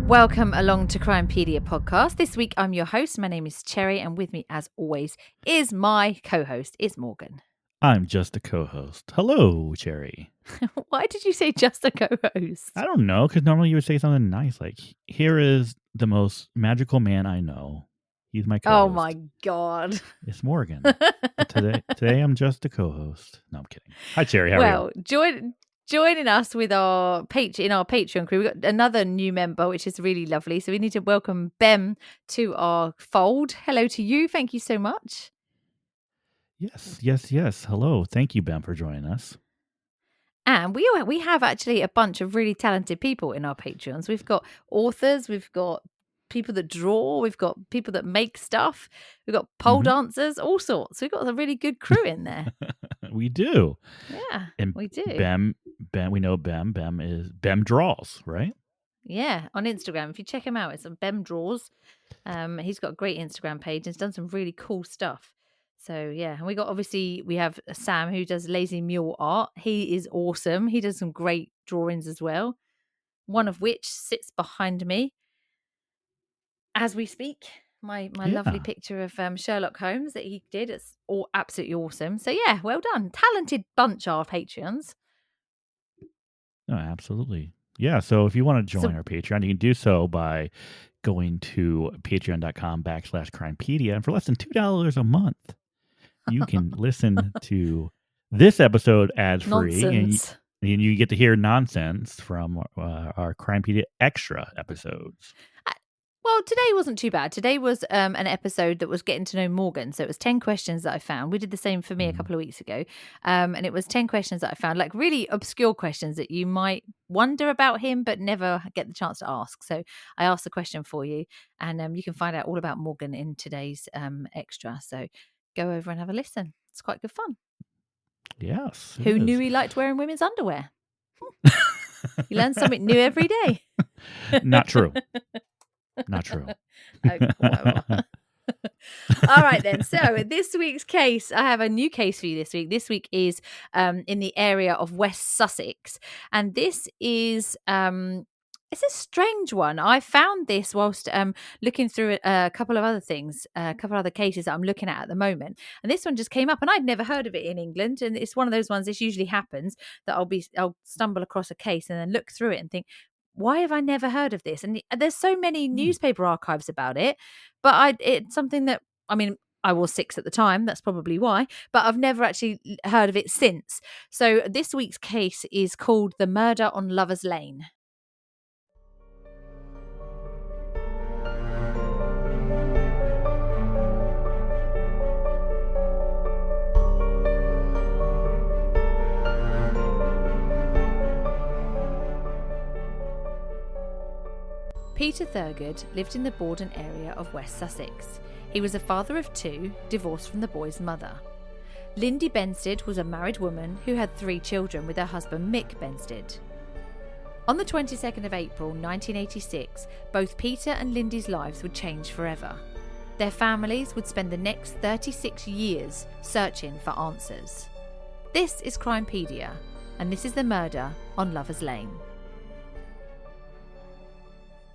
Welcome along to Crimepedia podcast. This week I'm your host. My name is Cherry, and with me as always is my co-host, is Morgan. I'm just a co-host. Hello, Cherry. Why did you say just a co-host? I don't know, because normally you would say something nice like, here is the most magical man I know. He's my co-host. Oh my God. It's Morgan. But today I'm just a co-host. No, I'm kidding. Hi, Cherry. How are you? Joining us with our Patreon crew, we've got another new member, which is really lovely. So we need to welcome Bem to our fold. Hello to you. Thank you so much. Yes. Hello. Thank you, Ben, for joining us. And we have actually a bunch of really talented people in our Patreons. We've got authors, we've got people that draw, we've got people that make stuff, we've got pole dancers, all sorts. We've got a really good crew in there. We do. Yeah, and we do. Bem, we know Bem. Bem draws, right? Yeah, on Instagram. If you check him out, it's on Bem Draws. He's got a great Instagram page and he's done some really cool stuff. So yeah, and we have Sam who does Lazy Mule art. He is awesome. He does some great drawings as well. One of which sits behind me as we speak. My lovely picture of Sherlock Holmes that he did. It's all absolutely awesome. So yeah, well done. Talented bunch our Patreons. Oh, absolutely. Yeah, so if you want to join our Patreon, you can do so by going to patreon.com/crimepedia. And for less than $2 a month, you can listen to this episode ad-free. And you get to hear nonsense from our Crimepedia Extra episodes. Well, today wasn't too bad. Today was an episode that was getting to know Morgan. So it was 10 questions that I found. We did the same for me a couple of weeks ago. And it was 10 questions that I found, like really obscure questions that you might wonder about him, but never get the chance to ask. So I asked the question for you, and you can find out all about Morgan in today's extra. So go over and have a listen. It's quite good fun. Yes. Who knew he liked wearing women's underwear? You learn something new every day. Not true. Not true. Okay, whatever. All right then. So this week's case, I have a new case for you this week. This week is in the area of West Sussex, and this is it's a strange one. I found this whilst looking through a couple of other things, a couple of other cases that I'm looking at the moment, and this one just came up, and I'd never heard of it in England. And it's one of those ones. This usually happens that I'll stumble across a case and then look through it and think, why have I never heard of this? And there's so many newspaper archives about it, but it's something that, I mean, I was 6 at the time. That's probably why, but I've never actually heard of it since. So this week's case is called The Murder on Lover's Lane. Peter Thurgood lived in the Borden area of West Sussex. He was a father of 2, divorced from the boy's mother. Lindy Benstead was a married woman who had 3 children with her husband Mick Benstead. On the 22nd of April 1986, both Peter and Lindy's lives would change forever. Their families would spend the next 36 years searching for answers. This is Crimepedia, and this is The Murder on Lover's Lane.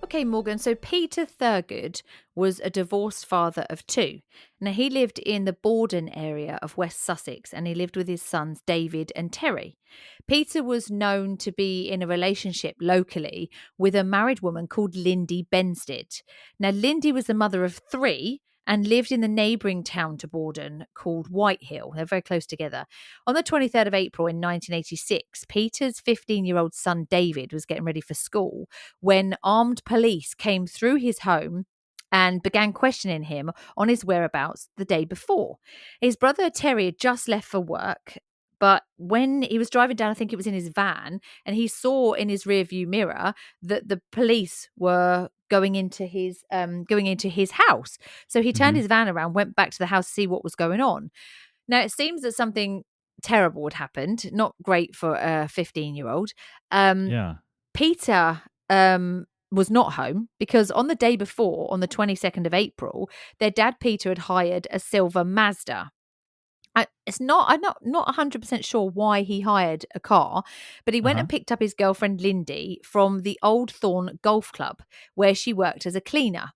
Okay, Morgan, so Peter Thurgood was a divorced father of 2. Now, he lived in the Borden area of West Sussex, and he lived with his sons David and Terry. Peter was known to be in a relationship locally with a married woman called Lindy Benstead. Now, Lindy was the mother of 3 and lived in the neighbouring town to Borden called Whitehill. They're very close together. On the 23rd of April in 1986, Peter's 15-year-old son David was getting ready for school when armed police came through his home and began questioning him on his whereabouts the day before. His brother Terry had just left for work, But when he was driving down, I think it was in his van, and he saw in his rearview mirror that the police were going into his house. So he turned Mhm. his van around, went back to the house to see what was going on. Now, it seems that something terrible had happened, not great for a 15-year-old. Yeah. Peter was not home because on the day before, on the 22nd of April, their dad Peter had hired a silver Mazda. I'm not 100% sure why he hired a car, but he went Uh-huh. and picked up his girlfriend Lindy from the Old Thorn Golf Club, where she worked as a cleaner.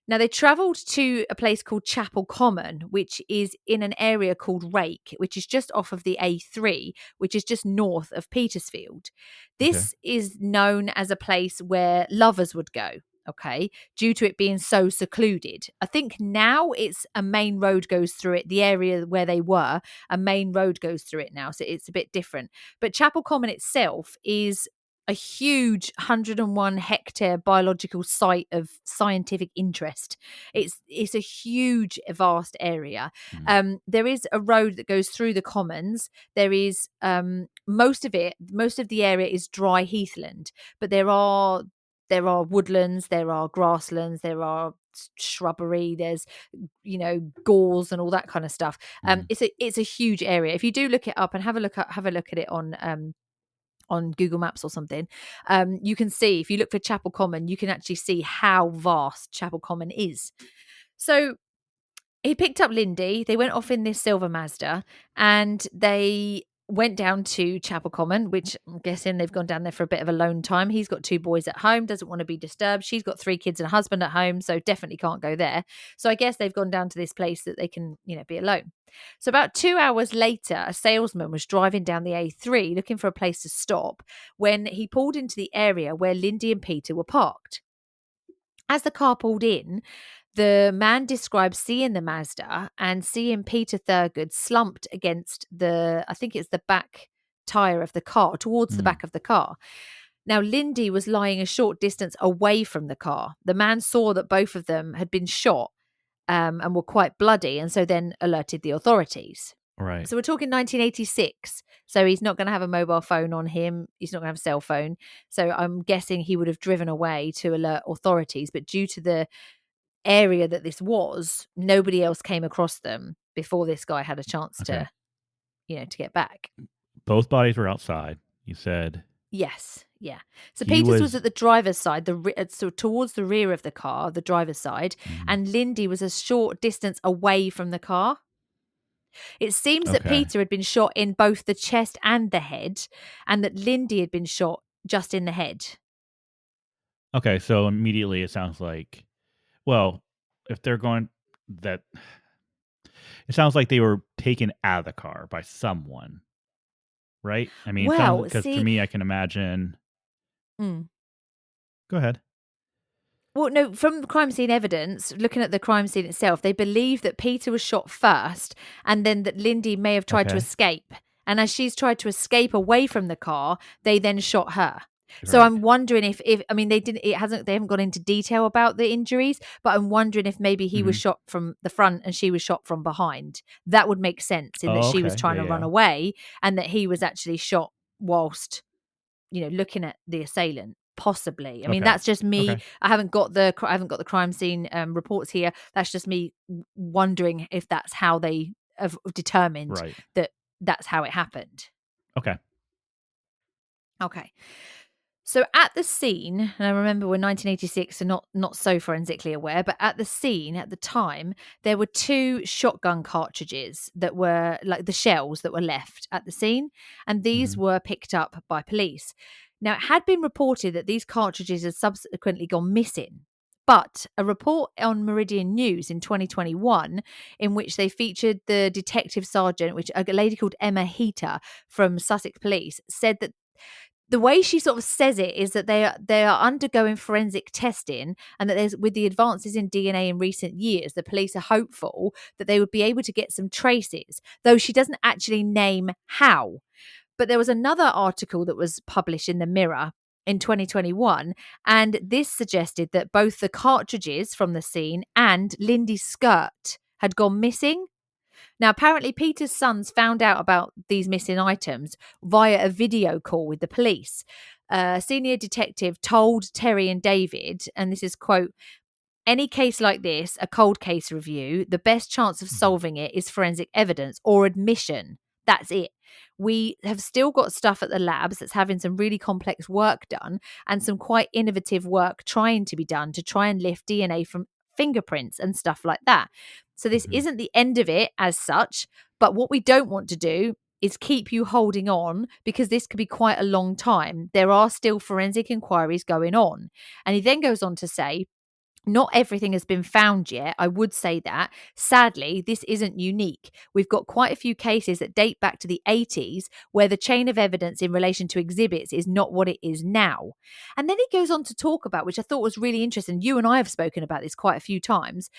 Now, they travelled to a place called Chapel Common, which is in an area called Rake, which is just off of the A3, which is just north of Petersfield. Okay. This is known as a place where lovers would go, okay, due to it being so secluded. I think now it's a main road goes through it. The area where they were, a main road goes through it now, so it's a bit different. But Chapel Common itself is a huge 101 hectare biological site of scientific interest. It's a huge, vast area. Mm. There is a road that goes through the commons. There is most of the area is dry heathland, but there are woodlands, there are grasslands, there are shrubbery, there's gorse and all that kind of stuff. Mm. It's a huge area. If you do look it up and have a look at it on Google Maps or something, you can see, if you look for Chapel Common, you can actually see how vast Chapel Common is. So he picked up Lindy. They went off in this silver Mazda, and they went down to Chapel Common, which I'm guessing they've gone down there for a bit of alone time. He's got 2 boys at home, doesn't want to be disturbed. She's got 3 kids and a husband at home, so definitely can't go there. So I guess they've gone down to this place that they can, be alone. So about 2 hours later, a salesman was driving down the A3 looking for a place to stop when he pulled into the area where Lindy and Peter were parked. As the car pulled in, the man described seeing the Mazda and seeing Peter Thurgood slumped against I think it's the back tyre of the car, towards the Mm. back of the car. Now, Lindy was lying a short distance away from the car. The man saw that both of them had been shot and were quite bloody, and so then alerted the authorities. Right. So we're talking 1986. So he's not going to have a mobile phone on him. He's not going to have a cell phone. So I'm guessing he would have driven away to alert authorities. But due to the area that this was, nobody else came across them before this guy had a chance Okay. to get back. Both bodies were outside. You said Yes, yeah. So he Peters was was at the driver's side, so towards the rear of the car, the driver's side, Mhm. and Lindy was a short distance away from the car. It seems that Okay. Peter had been shot in both the chest and the head, and that Lindy had been shot just in the head. Okay, so immediately it sounds like, well, if they're going that it sounds like they were taken out of the car by someone, right? I mean, it sounds Well, because for see, me, I can imagine. mm. Go ahead. Well, no, from the crime scene evidence, looking at the crime scene itself, they believe that Peter was shot first and then that Lindy may have tried to Okay. escape. And as she's tried to escape away from the car, they then shot her. So Right. I'm wondering if I mean, they haven't gone into detail about the injuries, but I'm wondering if maybe he was Mhm. shot from the front and she was shot from behind. That would make sense in that Oh, she was okay. Yeah, trying to run yeah. away and that he was actually shot whilst looking at the assailant. Possibly. I mean, Okay. that's just me. Okay. I haven't got the crime scene reports here. That's just me wondering if that's how they have determined Right. that that's how it happened. Okay. Okay. So at the scene, and I remember we're 1986, so not so forensically aware, but at the scene at the time, there were 2 shotgun cartridges that were like the shells that were left at the scene, and these Mhm. were picked up by police. Now, it had been reported that these cartridges had subsequently gone missing. But a report on Meridian News in 2021, in which they featured the detective sergeant, which a lady called Emma Heater from Sussex Police, said that the way she sort of says it is that they are undergoing forensic testing, and that there's, with the advances in DNA in recent years, the police are hopeful that they would be able to get some traces, though she doesn't actually name how. But there was another article that was published in the Mirror in 2021, and this suggested that both the cartridges from the scene and Lindy's skirt had gone missing. Now, apparently, Peter's sons found out about these missing items via a video call with the police. A senior detective told Terry and David, and this is quote, "Any case like this, a cold case review, the best chance of Mhm. solving it is forensic evidence or admission. That's it. We have still got stuff at the labs that's having some really complex work done and some quite innovative work trying to be done to try and lift DNA from fingerprints and stuff like that. So this Mhm. isn't the end of it as such, but what we don't want to do is keep you holding on because this could be quite a long time. There are still forensic inquiries going on." And he then goes on to say, "Not everything has been found yet. I would say that. Sadly, this isn't unique. We've got quite a few cases that date back to the 80s where the chain of evidence in relation to exhibits is not what it is now." And then he goes on to talk about, which I thought was really interesting. You and I have spoken about this quite a few times.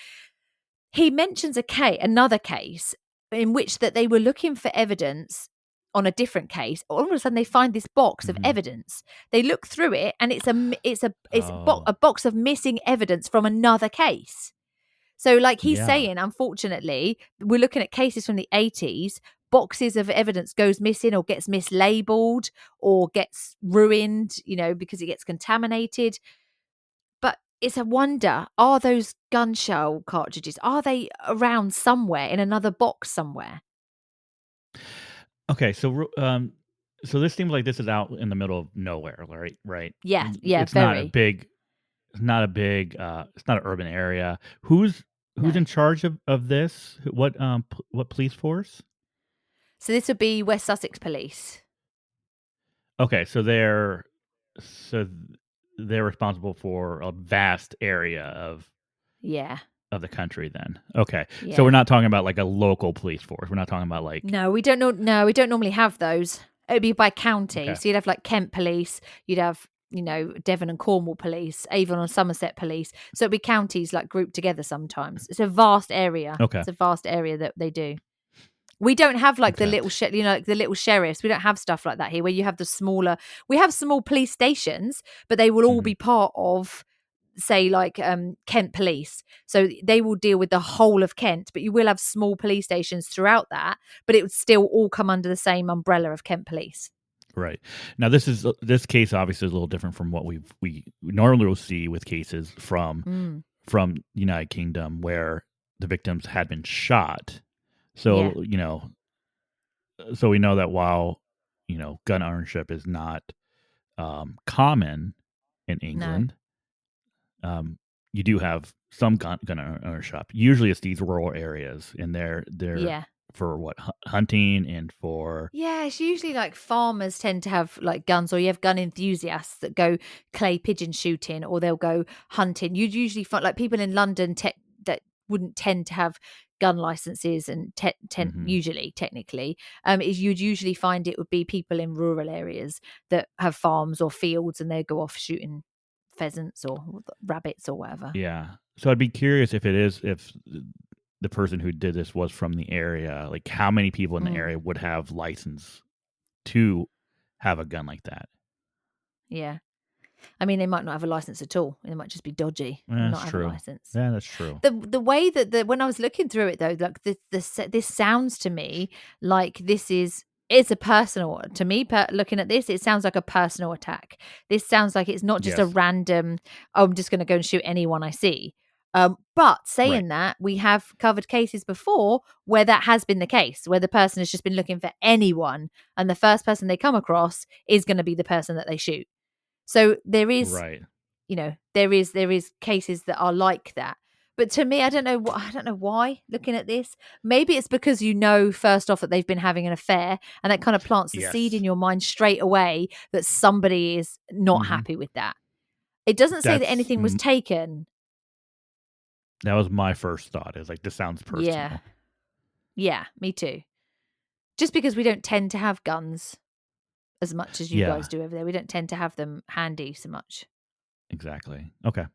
He mentions another case in which that they were looking for evidence on a different case. All of a sudden, they find this box of Mhm. evidence. They look through it, and Oh, a box of missing evidence from another case. So, like he's yeah. saying, unfortunately, we're looking at cases from the 80s. Boxes of evidence goes missing or gets mislabeled or gets ruined, because it gets contaminated. But it's a wonder, are those gun shell cartridges, are they around somewhere in another box somewhere? Okay, so this seems like this is out in the middle of nowhere, right? Right. Yeah, yeah, It's not a very. big it's not an urban area. Who's No. in charge of this? What police force? So this would be West Sussex Police. Okay, so they're responsible for a vast area Yeah, of the country then. Okay. So we're yeah. not talking about like a local police force. We're not talking about like No, we don't know. No, we don't normally have those. It'd be by county. okay. So you'd have like Kent Police, you'd have, Devon and Cornwall Police, Avon and Somerset Police. So it'd be counties like grouped together sometimes. It's a vast area. Okay. It's a vast area that they do. We don't have like the Okay. little, like the little sheriffs. We don't have stuff like that here, where you have the smaller. We have small police stations, but they will all Mhm. be part of, say, like Kent Police. So they will deal with the whole of Kent, but you will have small police stations throughout that. But it would still all come under the same umbrella of Kent Police. Right. Now this case obviously is a little different from what we normally will see with cases Mm, from United Kingdom where the victims had been shot. yeah, So, so we know that while, gun ownership is not common in no, England, um, you do have some gun ownership. Usually it's these rural areas and they're yeah. for what hunting and for Yeah, it's usually like farmers tend to have like guns, or you have gun enthusiasts that go clay pigeon shooting, or they'll go hunting. You'd usually find like people in London that wouldn't tend to have gun licenses and mhm. usually technically is you'd usually find it would be people in rural areas that have farms or fields, and they go off shooting pheasants or rabbits or whatever. Yeah. So I'd be curious if the person who did this was from the area, like how many people in the Mm, area would have license to have a gun like that? yeah. I mean, they might not have a license at all. They might just be dodgy and That's not have a true. license. Yeah, that's true. The way that when I was looking through it though, like this sounds to me like it's a personal to me. Looking at this, it sounds like a personal attack. This sounds like it's not just a Yes. random. Oh, I'm just going to go and shoot anyone I see. But Right. saying that, we have covered cases before where that has been the case, where the person has just been looking for anyone, and the first person they come across is going to be the person that they shoot. So Right. there is cases that are like that. But to me, I don't know why, looking at this. Maybe it's because first off that they've been having an affair, and that kind of plants the seed in Yes. your mind straight away that somebody is not Mhm. happy with that. It doesn't say that That's anything was taken. that was my first thought. Is like this sounds Yeah. personal. Yeah, me too. Just because we don't tend to have guns as much as you guys Yeah, do over there. We don't tend to have them handy so much. exactly. Okay.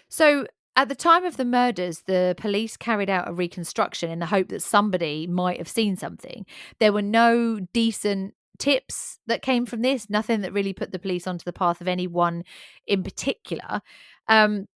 So, at the time of the murders, the police carried out a reconstruction in the hope that somebody might have seen something. There were no decent tips that came from this, nothing that really put the police onto the path of anyone in particular. Um,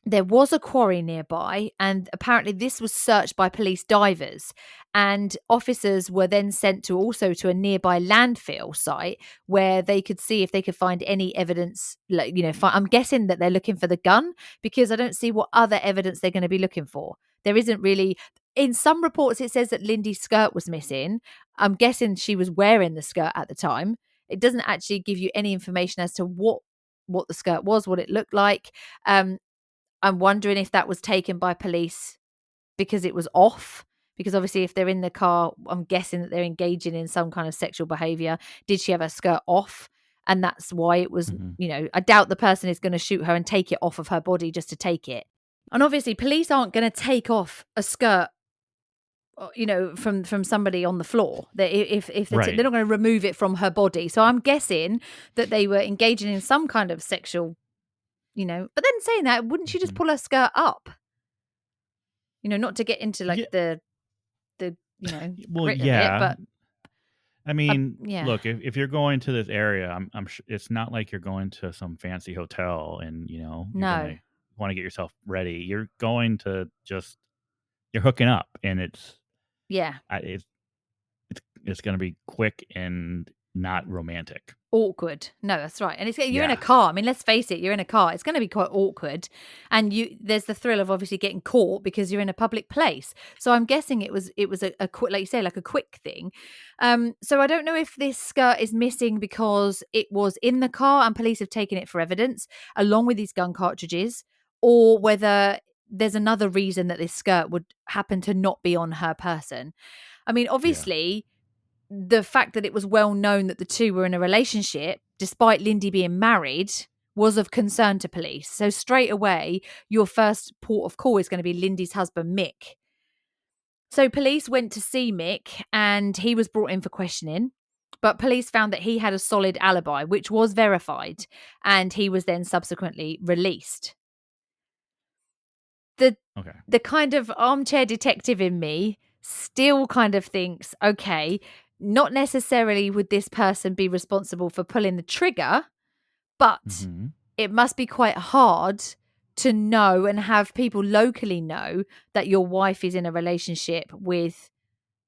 there was a quarry nearby, and apparently this was searched by police divers, and officers were then sent to also to a nearby landfill site where they could see if they could find any evidence, like, I'm guessing that they're looking for the gun, because I don't see what other evidence they're going to be looking for. There isn't really. In some reports it says that Lindy's skirt was missing. I'm guessing she was wearing the skirt at the time. It doesn't actually give you any information as to what the skirt was, what it looked like. I'm wondering if that was taken by police because it was off. Because obviously, if they're in the car, I'm guessing that they're engaging in some kind of sexual behavior. Did she have her skirt off? And that's why it was, Hmm. I doubt the person is going to shoot her and take it off of her body just to take it. And obviously, police aren't going to take off a skirt, from somebody on the floor. If they're Right. not going to remove it from her body. So I'm guessing that they were engaging in some kind of sexual, But then saying that, wouldn't she just Hmm. pull her skirt up? Not to get into like Yeah. the Well, grit of it, yeah. but I mean, yeah, look, if you're going to this area, I'm sure it's not like you're going to some fancy hotel and you're no, gonna want to get yourself ready. You're going to just you're hooking up, and yeah. I- it's it's gonna be quick and not romantic. Awkward. No, that's right. And you're in a Yeah. car. I mean, let's face it, you're in a car. It's going to be quite awkward. And there's the thrill of obviously getting caught because you're in a public place. So I'm guessing it was a quick, like you say, like a quick thing. So I don't know if this skirt is missing because it was in the car and police have taken it for evidence along with these gun cartridges, or whether there's another reason that this skirt would happen to not be on her person. I mean, Yeah. obviously the fact that it was well known that the two were in a relationship, despite Lindy being married, was of concern to police. So straight away, your first port of call is going to be Lindy's husband, Mick. So police went to see Mick and he was brought in for questioning. But police found that he had a solid alibi, which was verified, and he was then subsequently released. The Okay. the kind of armchair detective in me still kind of thinks, okay, not necessarily would this person be responsible for pulling the trigger, but Hmm. it must be quite hard to know and have people locally know that your wife is in a relationship with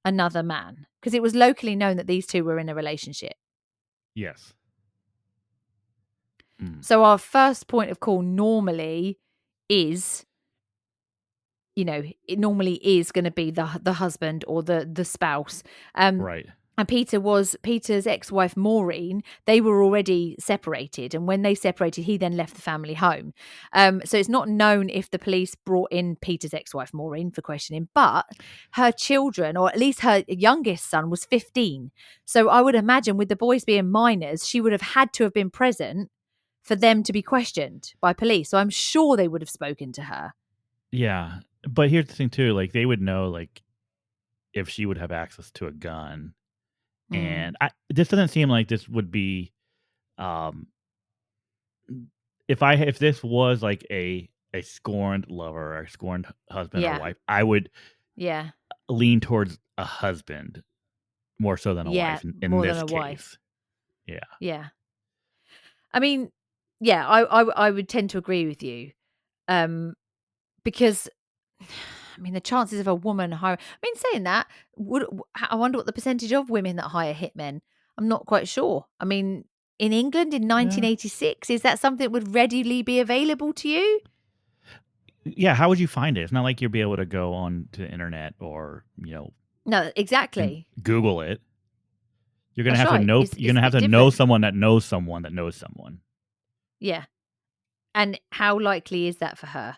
another man, because it was locally known that these two were in a relationship. Yes. Mm. So our first point of call normally is, it normally is going to be the husband or the spouse. Right. And Peter's ex-wife Maureen. They were already separated, and when they separated, he then left the family home. So it's not known if the police brought in Peter's ex-wife Maureen for questioning, but her children, or at least her youngest son, was 15. So I would imagine, with the boys being minors, she would have had to have been present for them to be questioned by police. So I'm sure they would have spoken to her. Yeah. But here's the thing too, like they would know like if she would have access to a gun. Mm. And this doesn't seem like this would be um if this was like a scorned lover or a scorned husband or Yeah. wife, I would Yeah. lean towards a husband more so than a Yeah. wife in More than this a wife. case. Yeah. Yeah. I mean, yeah, I would tend to agree with you, um, because I mean the chances of a woman hire. I mean, saying that, I wonder what the percentage of women that hire hitmen. I'm not quite sure. I mean, in England in Yeah. 1986, is that something that would readily be available to you? Yeah, how would you find it? It's not like you'll be able to go on to the internet or, No, and exactly. Google it. You're gonna That's have to right. know you're It's a gonna have bit to know different. someone that knows someone that knows someone. Yeah. And how likely is that for her?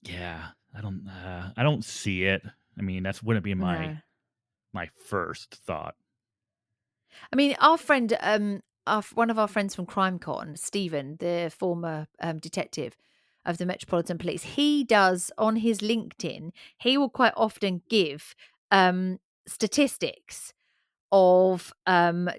Yeah. I don't see it. I mean, that's wouldn't be my No. my first thought. I mean, our friend, one of our friends from CrimeCon, Stephen, the former detective of the Metropolitan Police, he does on his LinkedIn. He will quite often give statistics of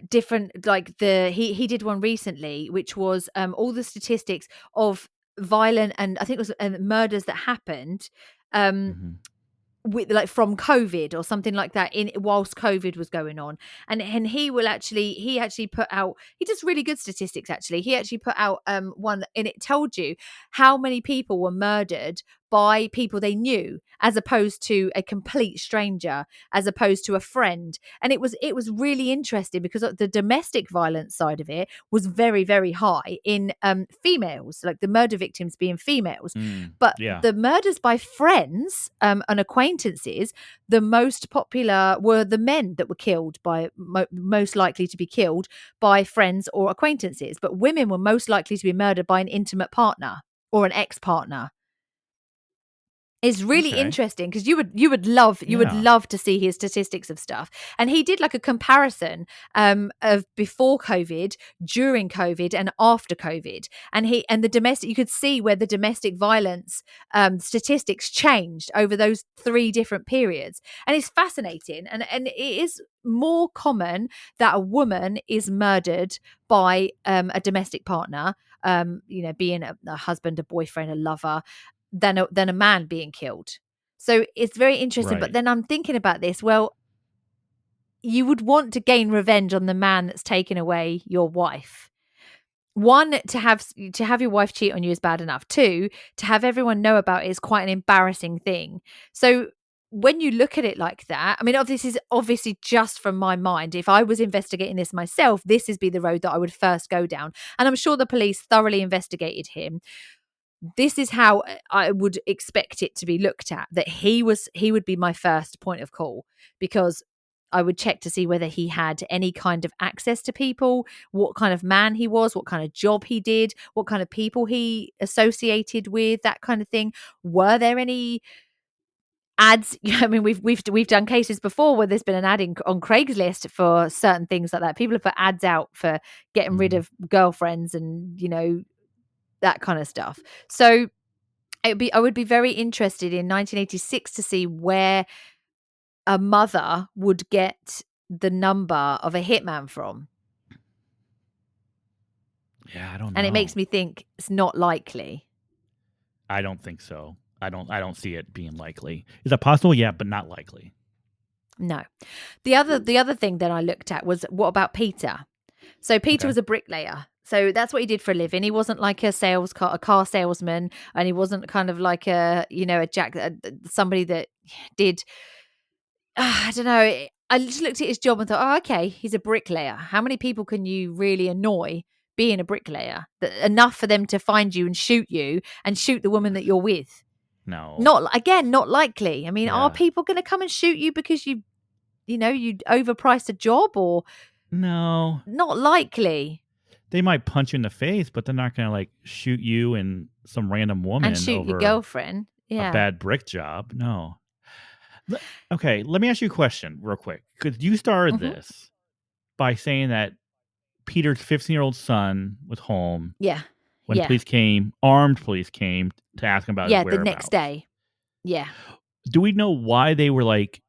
different, like he did one recently, which was all the statistics of violent, and I think it was murders that happened. Um, Mhm. with like from COVID or something like that in whilst COVID was going on. And he actually put out, he does really good statistics actually. He actually put out one, and it told you how many people were murdered by people they knew, as opposed to a complete stranger, as opposed to a friend. And it was really interesting because the domestic violence side of it was very, very high in females, like the murder victims being females. But Yeah. the murders by friends and acquaintances, the most popular were the men that were killed by most likely to be killed by friends or acquaintances. But women were most likely to be murdered by an intimate partner or an ex-partner. It's really Okay. interesting because you would love Yeah. to see his statistics of stuff. And he did like a comparison of before COVID, during COVID, and after COVID. And the domestic, you could see where the domestic violence statistics changed over those 3 different periods. And it's fascinating. And it is more common that a woman is murdered by a domestic partner, being a husband, a boyfriend, a lover, than a man being killed. So it's very interesting. But Right. then I'm thinking about this. Well, you would want to gain revenge on the man that's taken away your wife. 1, to have your wife cheat on you is bad enough. 2, to have everyone know about it is quite an embarrassing thing. So when you look at it like that, I mean, this is obviously just from my mind. If I was investigating this myself, this would be the road that I would first go down. And I'm sure the police thoroughly investigated him. This is how I would expect it to be looked at, that he would be my first point of call, because I would check to see whether he had any kind of access to people, what kind of man he was, what kind of job he did, what kind of people he associated with, that kind of thing. Were there any ads? I mean, we've done cases before where there's been an ad on Craigslist for certain things like that. People have put ads out for getting rid of girlfriends and, that kind of stuff. So I would be very interested in 1986 to see where a mother would get the number of a hitman from. Yeah, I don't know. And it makes me think it's not likely. I don't think so. I don't see it being likely. Is that possible? Yeah, but not likely. No. The other thing that I looked at was, what about Peter? So Peter was a bricklayer. So that's what he did for a living. He wasn't like a car salesman, and he wasn't kind of like somebody that did, I don't know. I just looked at his job and thought, oh, okay, he's a bricklayer. How many people can you really annoy being a bricklayer? Enough for them to find you and shoot the woman that you're with. No. Not likely. I mean, Yeah. are people going to come and shoot you because you overpriced a job? Or No. not likely. They might punch you in the face, but they're not going to like shoot you and some random woman And shoot over your girlfriend. Yeah. a bad brick job. No. Okay, let me ask you a question real quick. Because you started this by saying that Peter's 15-year-old son was home. Yeah. When armed police came to ask him about his whereabouts. The next day. Yeah. Do we know why they were like?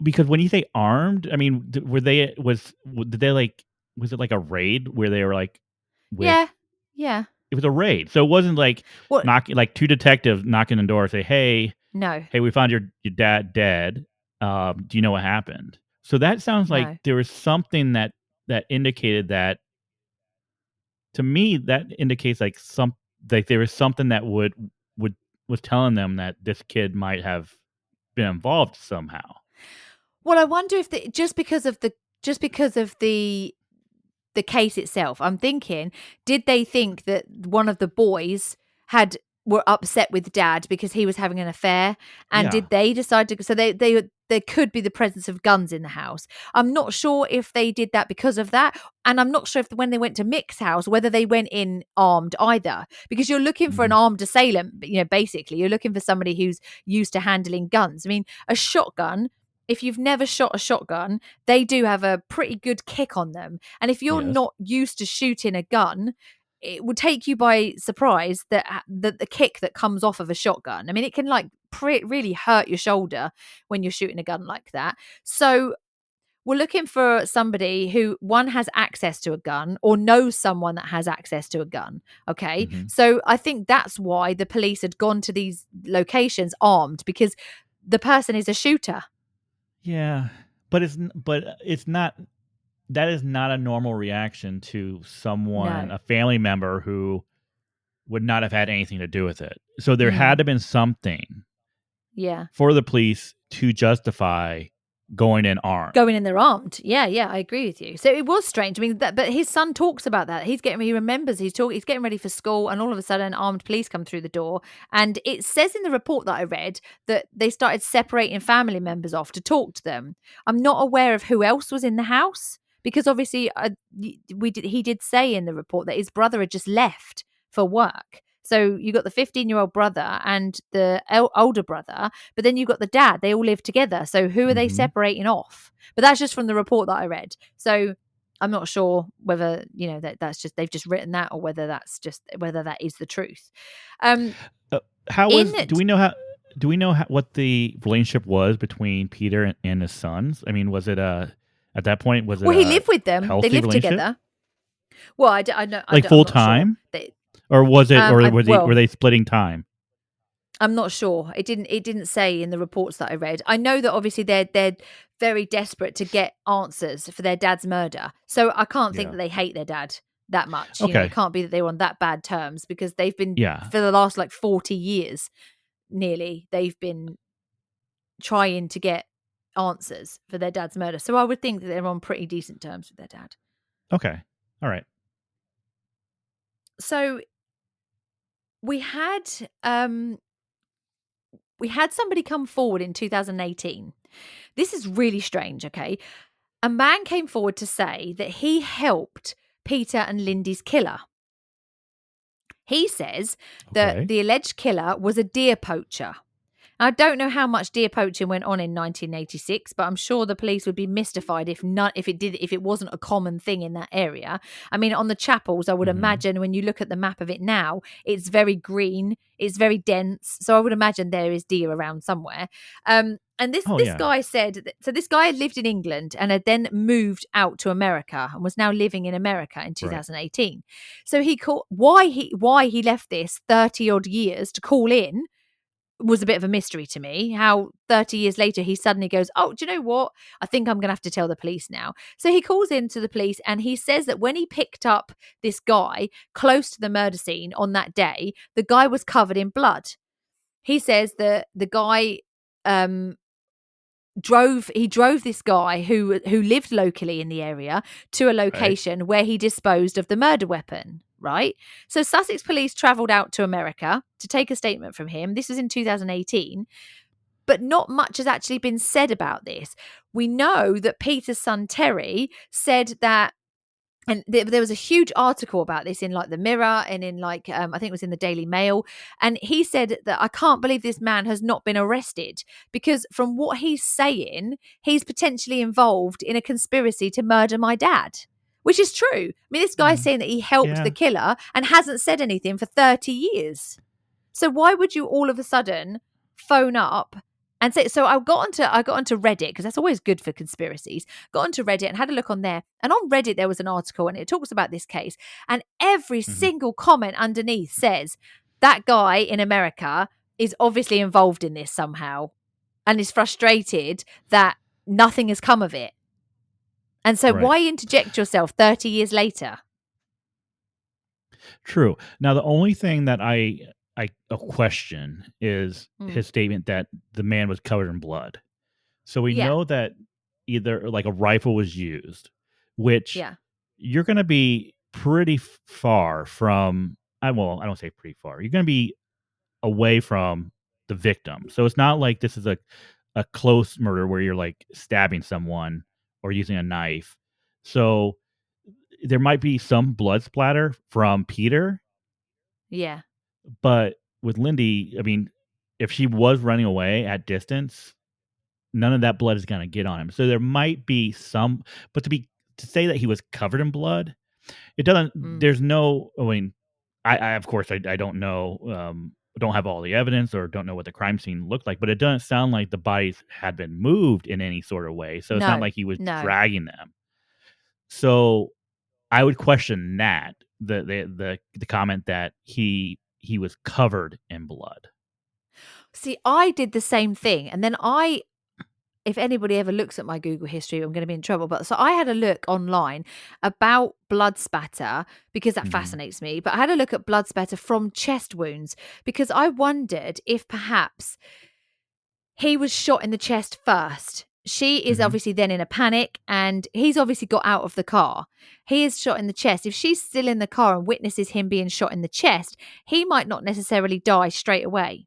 Because when you say armed, I mean, was it like a raid where they were like? Yeah. It was a raid, so it wasn't like knocking, like 2 detectives knocking on the door and say, "Hey, we found your dad dead. Do you know what happened?" So that sounds like there was something that indicated that. To me, that indicates like there was something that was telling them that this kid might have been involved somehow. Well, I wonder if just because of the case itself, I'm thinking, did they think that one of the boys were upset with dad because he was having an affair, and did they decide to? So there could be the presence of guns in the house. I'm not sure if they did that because of that, and I'm not sure if when they went to Mick's house whether they went in armed either, because you're looking for an armed assailant. Basically you're looking for somebody who's used to handling guns. I mean, a shotgun, if you've never shot a shotgun, they do have a pretty good kick on them. And if you're not used to shooting a gun, it would take you by surprise that the kick that comes off of a shotgun. I mean, it can like really hurt your shoulder when you're shooting a gun like that. So we're looking for somebody who, one, has access to a gun or knows someone that has access to a gun. Okay. So I think that's why the police had gone to these locations armed, because the person is a shooter. Yeah, but it's not. That is not a normal reaction to someone, No. a family member who would not have had anything to do with it. So there had Mm. to have been something Yeah. for the police to justify going in armed. Going in there armed. Yeah, I agree with you. So it was strange. I mean, but his son talks about that. He remembers he's getting ready for school, and all of a sudden, armed police come through the door. And it says in the report that I read that they started separating family members off to talk to them. I'm not aware of who else was in the house because obviously, he did say in the report that his brother had just left for work. So you got the 15-year-old brother and the older brother, but then you got the dad. They all live together. So who are they Mhm. separating off? But that's just from the report that I read. So I'm not sure whether that's just they've just written that or whether that is the truth. How In was? Do we know what the relationship was between Peter and his sons? I mean, was it at that point was it Well, he a lived with them. They healthy lived relationship, together. Well, I know like I'm full not sure. time, or was it, or were Well, they splitting time? I'm not sure. It didn't say in the reports that I read. I know that obviously they're very desperate to get answers for their dad's murder. So I can't think Yeah. that they hate their dad that much. It Okay. can't be that they were on that bad terms because they've been Yeah. for the last like 40 years nearly they've been trying to get answers for their dad's murder. So I would think that they're on pretty decent terms with their dad. Okay. All right. So we had um we had somebody come forward in 2018. This is really strange, okay? A man came forward to say that he helped Peter and Lindy's killer. He says that Okay. the alleged killer was a deer poacher. I don't know how much deer poaching went on in 1986, but I'm sure the police would be mystified if it wasn't a common thing in that area. I mean, on the chapels, I would Hmm. imagine when you look at the map of it now, it's very green, it's very dense. So I would imagine there is deer around somewhere. And this Oh this yeah. guy said so. This guy had lived in England and had then moved out to America and was now living in America in Right. 2018. So he called why he left this 30 odd years to call in was a bit of a mystery to me. How 30 years later he suddenly goes, "Oh, do you know what? I think I'm going to have to tell the police now." So he calls into the police and he says that when he picked up this guy close to the murder scene on that day, the guy was covered in blood. He says that the guy um drove this guy who lived locally in the area to a Right. location where he disposed of the murder weapon, right? So Sussex police traveled out to America to take a statement from him. This was in 2018, but not much has actually been said about this. We know that Peter's son Terry said that, and there was a huge article about this in like the Mirror and in like I think it was in the Daily Mail, and he said that I can't believe this man has not been arrested because from what he's saying, he's potentially involved in a conspiracy to murder my dad, which is true. I mean, this guy's Mm. saying that he helped the Yeah. killer and hasn't said anything for 30 years. So why would you all of a sudden phone up and say? So I got onto Reddit because that's always good for conspiracies. Got onto Reddit and had a look on there. And on Reddit there was an article and it talks about this case. And every Hmm. single comment underneath says that guy in America is obviously involved in this somehow and is frustrated that nothing has come of it. And so Right. why interject yourself 30 years later? True. Now, the only thing that I question is Mm, his statement that the man was covered in blood. So we yeah, know that either like a rifle was used, which yeah. you're going to be pretty far from. I don't say pretty far. You're going to be away from the victim. So it's not like this is a close murder where you're like stabbing someone or using a knife. So there might be some blood splatter from Peter, Yeah. but with Lindy, I mean, if she was running away at distance, none of that blood is going to get on him. So there might be some, but to say that he was covered in blood, it doesn't. Mm. There's no. I mean, I of course I don't know. Don't have all the evidence or don't know what the crime scene looked like, but it doesn't sound like the bodies had been moved in any sort of way. So it's not No. like he was No. dragging them. So I would question that the comment that he was covered in blood. See, I did the same thing. And then if anybody ever looks at my Google history, I'm going to be in trouble. But so I had a look online about blood spatter because that Mhm. fascinates me. But I had a look at blood spatter from chest wounds because I wondered if perhaps he was shot in the chest first. She is Mhm. obviously then in a panic and he's obviously got out of the car. He is shot in the chest. If she's still in the car and witnesses him being shot in the chest, he might not necessarily die straight away.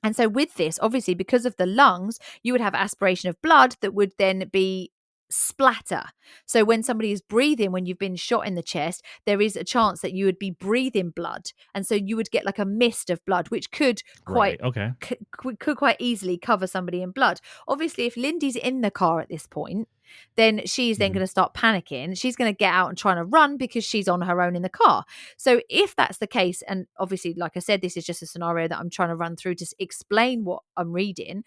And so, with this, obviously, because of the lungs, you would have aspiration of blood that would then be splatter. So, when somebody is breathing, when you've been shot in the chest, there is a chance that you would be breathing blood. And so, you would get like a mist of blood, which could Right. Okay. could quite easily cover somebody in blood. Obviously, if Lindy's in the car at this point, then she's then Mhm. going to start panicking. She's going to get out and trying to run because she's on her own in the car. So if that's the case, and obviously, like I said, this is just a scenario that I'm trying to run through to explain what I'm reading.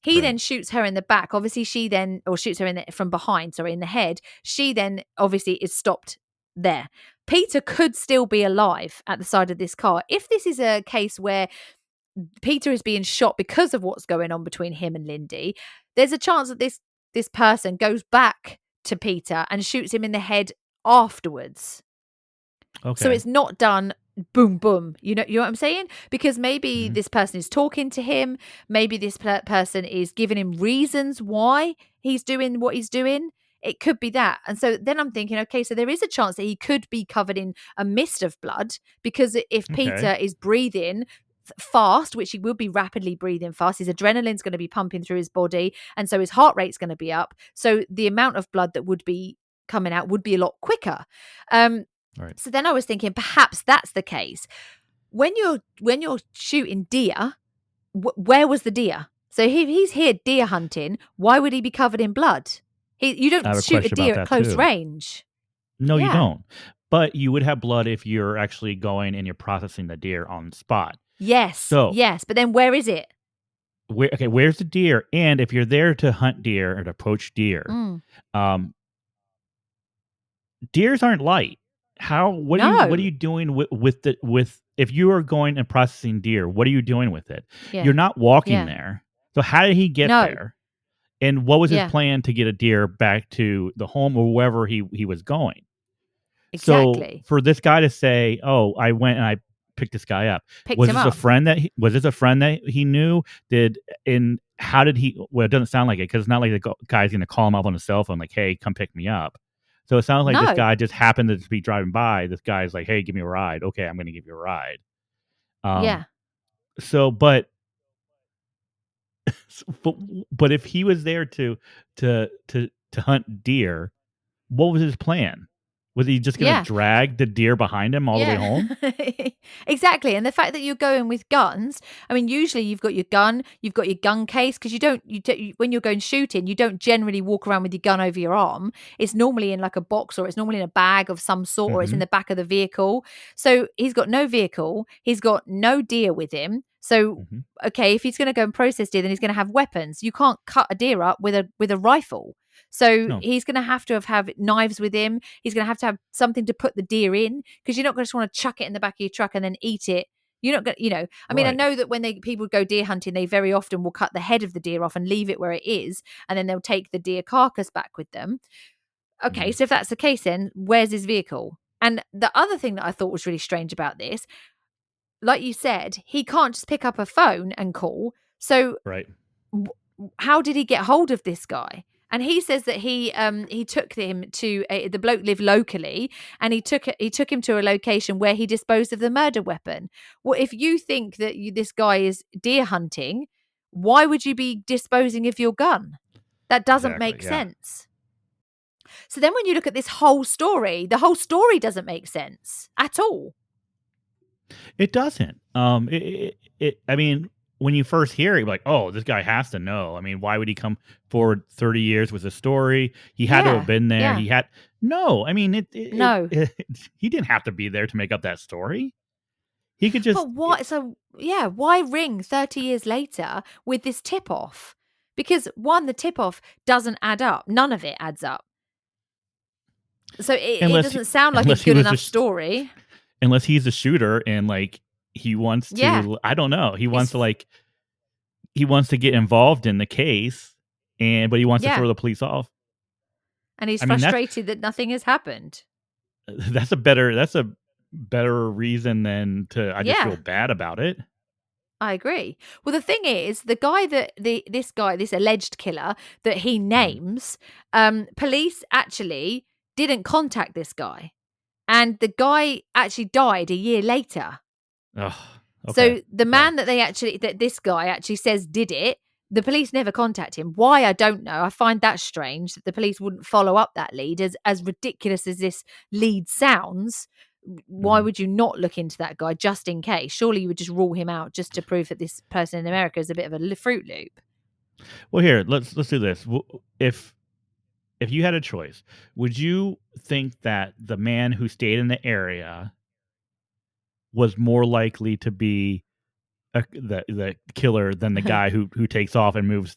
He Right. then shoots her in the back. Obviously, she then, or shoots her from behind, sorry, in the head. She then obviously is stopped there. Peter could still be alive at the side of this car. If this is a case where Peter is being shot because of what's going on between him and Lindy, there's a chance that this person goes back to Peter and shoots him in the head afterwards. So Okay. it's not done boom boom. You know what I'm saying? Because maybe Mhm. this person is talking to him, maybe this person is giving him reasons why he's doing what he's doing. It could be that. And so then I'm thinking, okay, so there is a chance that he could be covered in a mist of blood because if Okay. Peter is breathing fast, which he will be rapidly breathing fast, his adrenaline's going to be pumping through his body. And so his heart rate's going to be up. So the amount of blood that would be coming out would be a lot quicker. Um, Right. so then I was thinking perhaps that's the case. When you're shooting deer, where was the deer? So if he's here deer hunting, why would he be covered in blood? You I don't have a shoot a question about deer at that close too. range. No, you Yeah. don't. But you would have blood if you're actually going and you're processing the deer on the spot. Yes. So, Yes. But then where is it? where's the deer? And if you're there to hunt deer or to poach deer, Mm. um, deers aren't light. What are No. you doing with if you are going and processing deer, what are you doing with it? You're Yeah. not walking Yeah. there. So how did he get No. there? And what was his Yeah. plan to get a deer back to the home or wherever he was going? So Exactly. for this guy to say, "Oh, I went and I picked this guy up," Picked him up. was this a friend that he knew? How did he? Well, it doesn't sound like it because it's not like the guy's going to call him up on his cell phone like, "Hey, come pick me up." So it sounds like this No. guy just happened to be driving by. This guy's like, "Hey, give me a ride." Okay, I'm going to give you a ride. Um. Yeah. So, but but if he was there to hunt deer, what was his plan? Was he just gonna Yeah. drag the deer behind him all the way Yeah, home? exactly. And the fact that you're going with guns, I mean, usually you've got your gun, you've got your gun case, because when you're going shooting, you don't generally walk around with your gun over your arm. It's normally in like a box or it's normally in a bag of some sort or it's in Mhm, the back of the vehicle. So he's got no vehicle, he's got no deer with him. So, mhm. okay, if he's going to go and process deer, then he's going to have weapons. You can't cut a deer up with a rifle. So No, he's going to have knives with him. He's going to have something to put the deer in because you're not going to just want to chuck it in the back of your truck and then eat it. You're not going to, I mean, I right. know that when people go deer hunting, they very often will cut the head of the deer off and leave it where it is. And then they'll take the deer carcass back with them. Okay. Mhm. So if that's the case, then where's his vehicle? And the other thing that I thought was really strange about this, like you said, he can't just pick up a phone and call. So Right. how did he get hold of this guy? And he says that he took him to the bloke lived locally, and he took him to a location where he disposed of the murder weapon. Well, if you think that this guy is deer hunting, why would you be disposing of your gun? That doesn't Exactly, make yeah. sense. So then, when you look at this whole story, the whole story doesn't make sense at all. It doesn't. I mean, when you first hear it, you're like, "Oh, this guy has to know." I mean, why would he come forward 30 years with a story? He had to have Yeah, been there. yeah, No, I mean, no. he didn't have to be there to make up that story. He could just But why? So yeah, why ring 30 years later with this tip off? Because one, the tip off doesn't add up. None of it adds up. So it unless he doesn't sound like a unless he good was enough story. unless he's a shooter and like he wants Yeah, to I don't know. He wants he's to like he wants to get involved in the case, but he wants to Yeah. throw the police off. And he's I mean, frustrated that nothing has happened. that's a better reason than to I just feel Yeah. bad about it. I agree. Well, the thing is, the guy that this alleged killer that he Mhm. names, police actually didn't contact this guy, and the guy actually died a year later. Ugh, okay, So the okay. man that this guy actually says did it, the police never contact him. Why, I don't know. I find that strange that the police wouldn't follow up that lead. As ridiculous as this lead sounds, why Mhm. would you not look into that guy just in case? Surely you would just rule him out just to prove that this person in America is a bit of a Fruit Loop. Well, here, let's do this. If you had a choice, would you think that the man who stayed in the area was more likely to be the killer than the guy who takes off and moves,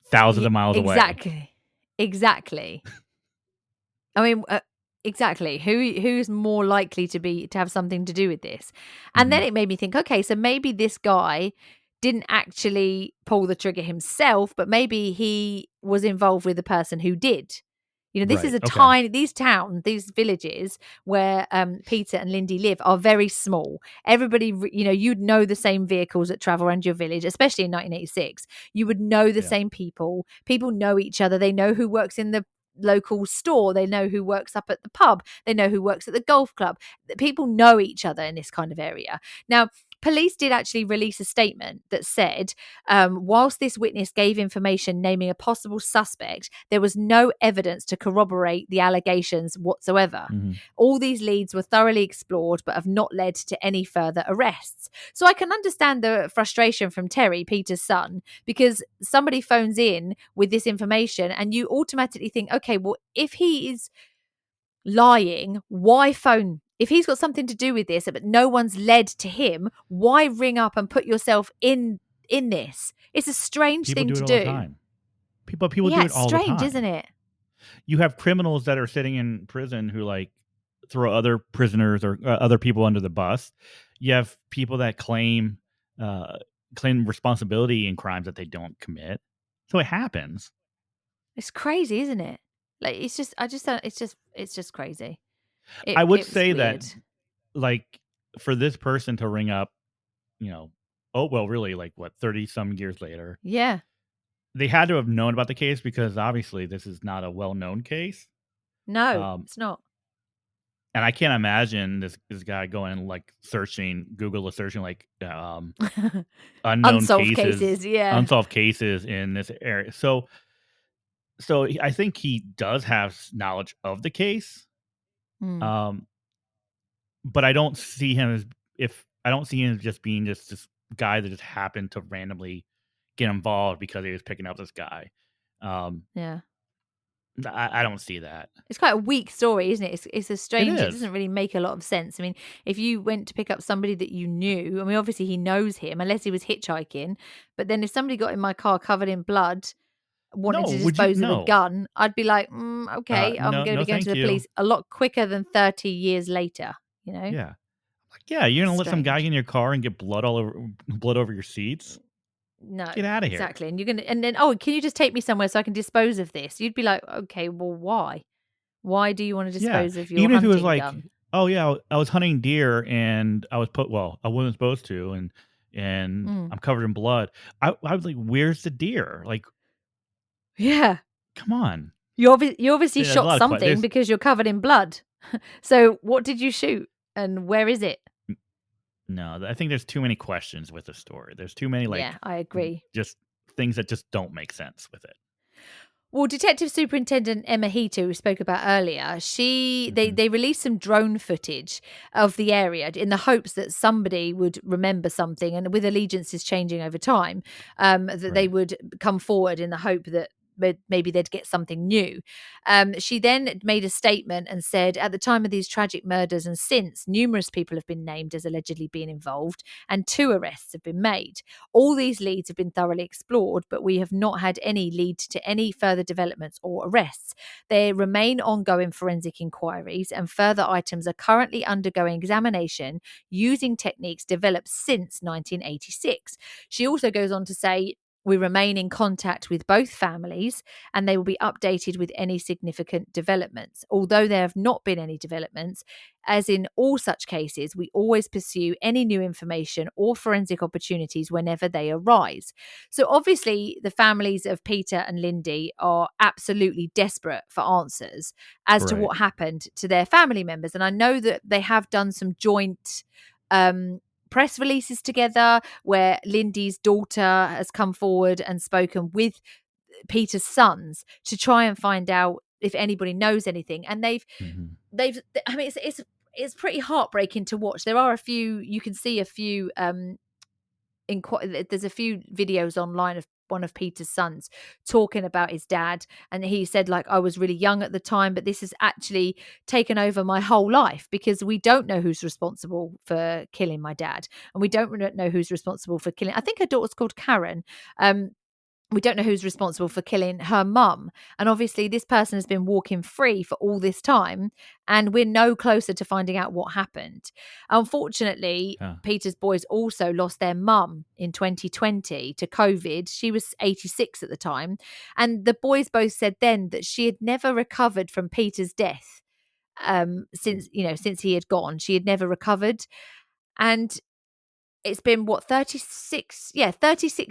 thousands of miles away? Exactly. Exactly. I mean, exactly. Who's more likely to have something to do with this? And then Mhm. it made me think, okay, so maybe this guy didn't actually pull the trigger himself, but maybe he was involved with the person who did. This is Right. a Okay. these villages where Peter and Lindy live are very small. Everybody, you'd know the same vehicles that travel around your village, especially in 1986. You would know the Yeah. same people. People know each other. They know who works in the local store. They know who works up at the pub. They know who works at the golf club. People know each other in this kind of area. Now, police did actually release a statement that said, whilst this witness gave information naming a possible suspect, there was no evidence to corroborate the allegations whatsoever. Mhm. All these leads were thoroughly explored but have not led to any further arrests. So I can understand the frustration from Terry, Peter's son, because somebody phones in with this information and you automatically think, okay, well, if he is lying, why phone? If he's got something to do with this, but no one's led to him, why ring up and put yourself in this? It's a strange People thing do to it all the do. time. People Yeah, do it it's all the strange, isn't time. it? You have criminals that are sitting in prison who throw other prisoners or other people under the bus. You have people that uh, claim responsibility in crimes that they don't commit. So it happens. It's crazy, isn't it? Like it's just, I just don't. It's just crazy. I would It was say that, weird. like, for this person to ring up, oh well, really, like what, 30 some years later, Yeah. they had to have known about the case because obviously this is not a well known case. No, Um, it's not. and I can't imagine this guy going and Google is searching unknown Unsolved cases, cases. Yeah. unsolved cases in this area. So I think he does have knowledge of the case. Mm, Um, but I don't see him as if I don't see him as just being just this guy that just happened to randomly get involved because he was picking up this guy. Um, yeah. I don't see that. It's quite a weak story, isn't it? It's a It strange. It is. doesn't really make a lot of sense. I mean, if you went to pick up somebody that you knew, I mean, obviously he knows him, unless he was hitchhiking. But then if somebody got in my car covered in blood, wanting No, to would you? dispose of a No. gun, I'd be like, okay, I'm No, going to no, be going to thank the you. police a lot quicker than 30 years later. Yeah. Yeah, you're It's gonna let some guy strange. in your car and get blood over your seats? No, Get out of here. exactly. And you're gonna, and then, oh, can you just take me somewhere so I can dispose of this? You'd be like, okay, well, why? Why do you want to Yeah. dispose of your Even if it was hunting like, gun? "Oh, yeah, I was hunting deer and I wasn't supposed to, and Mm. I'm covered in blood." I was like, "Where's the deer?" Like, Yeah. come on. You obviously There's a shot lot of something there's because you're covered in blood. So what did you shoot and where is it? no, I think there's too many questions with the story. There's too many, Yeah, I agree. just things that just don't make sense with it. Well, Detective Superintendent Emma Heater, who spoke about earlier, Mhm. they released some drone footage of the area in the hopes that somebody would remember something, and with allegiances changing over time, that they Right. would come forward in the hope that maybe they'd get something new. She then made a statement and said, at the time of these tragic murders and since, numerous people have been named as allegedly being involved, and 2 arrests have been made. All these leads have been thoroughly explored, but we have not had any lead to any further developments or arrests. There remain ongoing forensic inquiries, and further items are currently undergoing examination using techniques developed since 1986. She also goes on to say, we remain in contact with both families and they will be updated with any significant developments. Although there have not been any developments, as in all such cases, we always pursue any new information or forensic opportunities whenever they arise. So obviously the families of Peter and Lindy are absolutely desperate for answers as to what happened to their family members. And I know that they have done some joint press releases together where Lindy's daughter has come forward and spoken with Peter's sons to try and find out if anybody knows anything. And they've I mean, it's pretty heartbreaking to watch. There are a few, you can see a few there's a few videos online of one of Peter's sons talking about his dad, and he said, like, I was really young at the time, but this has actually taken over my whole life because we don't know who's responsible for killing my dad, and we don't know who's responsible for killing, I think her daughter's called Karen. We don't know who's responsible for killing her mum. And obviously this person has been walking free for all this time, and we're no closer to finding out what happened. Unfortunately, Peter's boys also lost their mum in 2020 to COVID. She was 86 at the time. And the boys both said then that she had never recovered from Peter's death. Since he had gone, she had never recovered. And it's been 36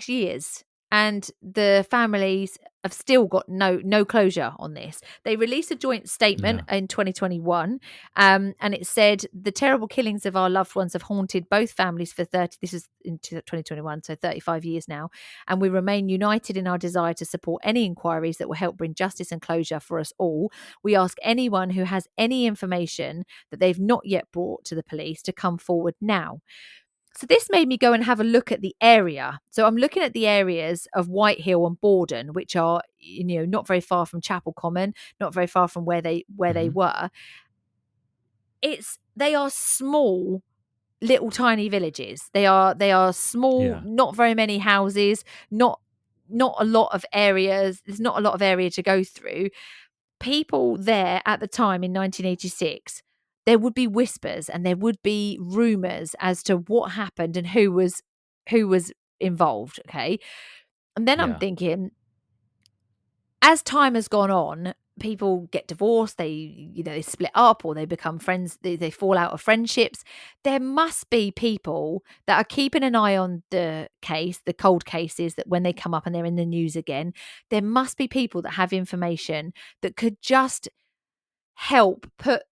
years, and the families have still got no closure on this. They released a joint statement in 2021, and it said, the terrible killings of our loved ones have haunted both families for this is in 2021, so 35 years now, and we remain united in our desire to support any inquiries that will help bring justice and closure for us all. We ask anyone who has any information that they've not yet brought to the police to come forward now. So this made me go and have a look at the area. So I'm looking at the areas of Whitehill and Borden, which are, not very far from Chapel Common, not very far from where they were. They are small, little tiny villages. They are small, not very many houses, not a lot of areas. There's not a lot of area to go through. People there at the time in 1986, there would be whispers and there would be rumors as to what happened and who was involved. Okay. And then I'm thinking, as time has gone on, people get divorced, they split up, or they become friends, they fall out of friendships. There must be people that are keeping an eye on the case, the cold cases, that when they come up and they're in the news again, there must be people that have information that could just help put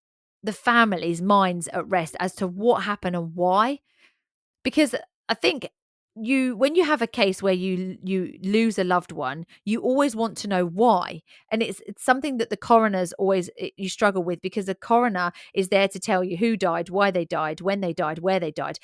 the family's minds at rest as to what happened and why. Because I think when you have a case where you lose a loved one, you always want to know why. And it's something that the coroners always you struggle with, because the coroner is there to tell you who died, why they died, when they died, where they died,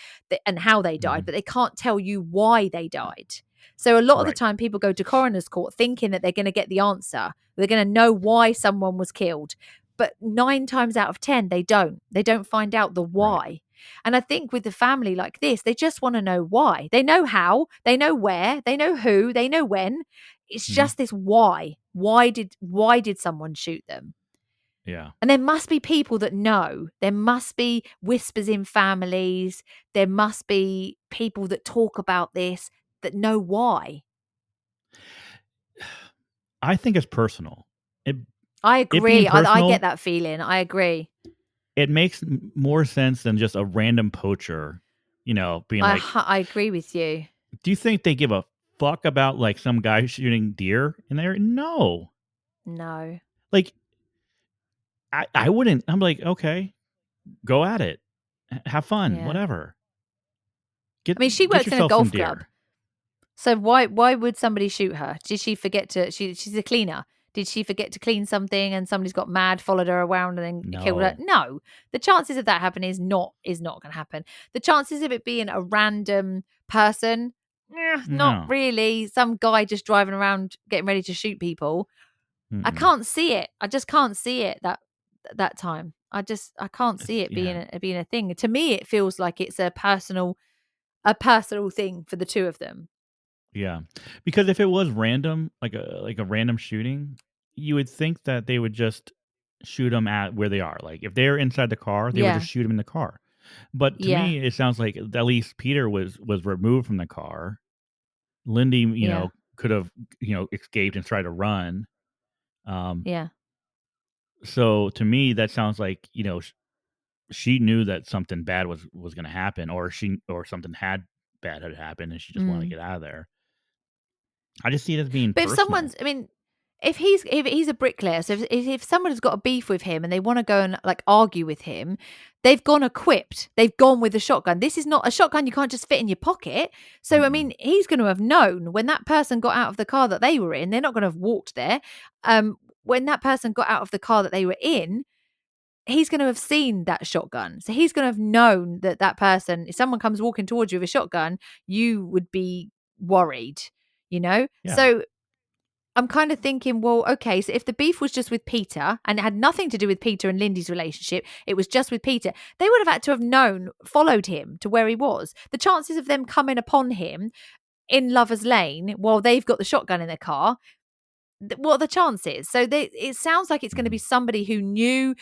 and how they died, but they can't tell you why they died. So a lot of the time people go to coroner's court thinking that they're going to get the answer. They're going to know why someone was killed. But 9 times out of 10, they don't. They don't find out the why. Right. And I think with the family like this, they just want to know why. They know how, they know where, they know who, they know when. It's just this why. Why did someone shoot them? Yeah. And there must be people that know. There must be whispers in families. There must be people that talk about this that know why. I think it's personal. I agree. I get that feeling. I agree. It makes more sense than just a random poacher, being like... I agree with you. Do you think they give a fuck about, like, some guy shooting deer in there? No. Like, I wouldn't. I'm like, okay, go at it. Have fun. Whatever. She works in a golf club. So why would somebody shoot her? Did she forget to... She's a cleaner. Did she forget to clean something and somebody's got mad, followed her around and then killed her? No. The chances of that happening is not going to happen. The chances of it being a random person, Not No. really. Some guy just driving around getting ready to shoot people. I Mm-mm. can't see it. I just can't see it that time. I can't see it Yeah. being a thing. To me, it feels like it's a personal thing for the two of them. Yeah. Because if it was random, like a random shooting, you would think that they would just shoot them at where they are. Like if they're inside the car, they would Yeah. just shoot them in the car. But to Yeah. me, it sounds like at least Peter was removed from the car. Lindy, Yeah. could have, escaped and tried to run. Um, Yeah. so to me, that sounds like, she knew that something bad was going to happen, or something bad had happened, and she just wanted to Mm. get out of there. I just see it as being But if personal. someone's, I mean, if he's a bricklayer, so if someone has got a beef with him and they want to go and like argue with him, they've gone equipped. They've gone with a shotgun. This is not a shotgun you can't just fit in your pocket. So I Mm-mm. mean, he's going to have known when that person got out of the car that they were in. They're not going to have walked there. When that person got out of the car that they were in, he's going to have seen that shotgun. So he's going to have known that that person, if someone comes walking towards you with a shotgun, you would be worried, you know? Yeah. So I'm kind of thinking, well, okay, so if the beef was just with Peter and it had nothing to do with Peter and Lindy's relationship, it was just with Peter, they would have had to have known, followed him to where he was. The chances of them coming upon him in Lover's Lane while they've got the shotgun in their car, what are the chances? So it sounds like it's going to be Mhm. somebody who knew